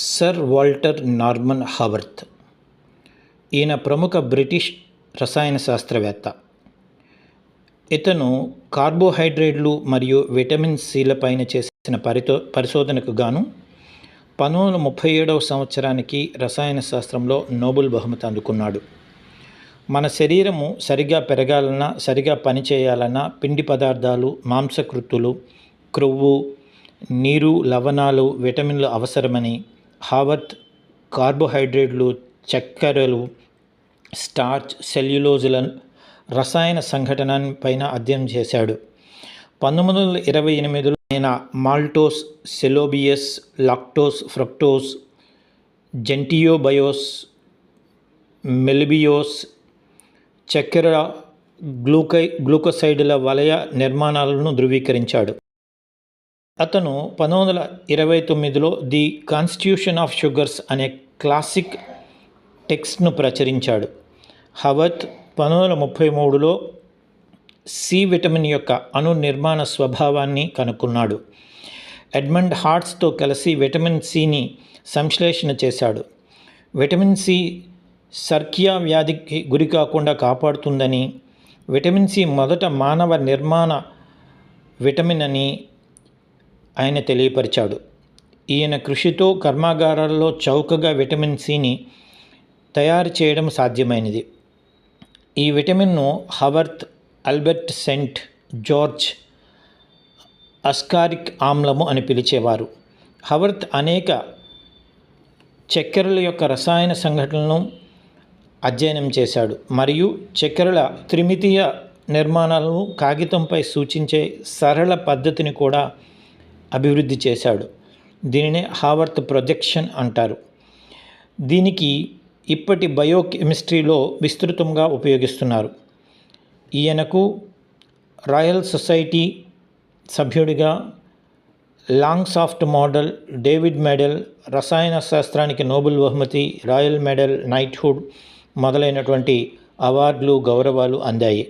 Sir Walter Norman హావర్త్. ఈయన ప్రముఖ British రసాయన శాస్త్రవేత్త. ఇతను కార్బోహైడ్రేట్లు మరియు విటమిన్ సిలపైన చేసిన పరిశోధనకు గాను 1937వ సంవత్సరానికి రసాయన శాస్త్రంలో నోబెల్ బహుమతి అందుకున్నాడు. మన శరీరము సరిగా పెరగాలన్నా, సరిగా పనిచేయాలన్నా పిండి పదార్థాలు, మాంసకృత్తులు, క్రొవ్వు, నీరు, లవణాలు, విటమిన్లు అవసరమని హావర్త్ కార్బోహైడ్రేట్లు, చక్కెరలు, స్టార్చ్, సెల్యులోజుల రసాయన సంఘటన పైన అధ్యయనం చేశాడు. 1928లో ఆయన మాల్టోస్, సెలోబియస్, లాక్టోస్, ఫ్రక్టోస్, జెంటియోబయోస్, మెలిబియోస్, చక్కెర, గ్లూకోసైడ్ల వలయ నిర్మాణాలను ధృవీకరించాడు. అతను 1929లో ది కాన్స్టిట్యూషన్ ఆఫ్ షుగర్స్ అనే క్లాసిక్ టెక్స్ట్ను ప్రచురించాడు. హావర్త్ 1933లో సి విటమిన్ యొక్క అణు నిర్మాణ స్వభావాన్ని కనుక్కున్నాడు. ఎడ్మండ్ హార్ట్స్తో కలిసి విటమిన్ సిని సంశ్లేషణ చేశాడు. విటమిన్ సి సర్కియా వ్యాధికి గురి కాకుండా కాపాడుతుందని, విటమిన్ సి మొదట మానవ నిర్మాణ విటమిన్ అని ఆయన తెలియపరిచాడు. ఈయన కృషితో కర్మాగారాల్లో చౌకగా విటమిన్ సిని తయారు చేయడం సాధ్యమైనది. ఈ విటమిన్ను హావర్త్, ఆల్బర్ట్ సెంట్ జార్జ్ అస్కారిక్ ఆమ్లము అని పిలిచేవారు. హావర్త్ అనేక చక్కెరల యొక్క రసాయన సంఘటనలను అధ్యయనం చేశాడు మరియు చక్కెరల త్రిమితీయ నిర్మాణాలను కాగితంపై సూచించే సరళ పద్ధతిని కూడా అభివృద్ధి చేశాడు. దీనినే హావర్త్ ప్రొజెక్షన్ అంటారు. దీనికి ఇప్పటి బయోకెమిస్ట్రీలో విస్తృతంగా ఉపయోగిస్తున్నారు. ఈయనకు రాయల్ సొసైటీ సభ్యుడిగా లాంగ్సాఫ్ట్ మోడల్, డేవిడ్ మెడల్, రసాయన శాస్త్రానికి నోబెల్ బహుమతి, రాయల్ మెడల్, నైట్హుడ్ మొదలైనటువంటి అవార్డులు, గౌరవాలు అందాయి.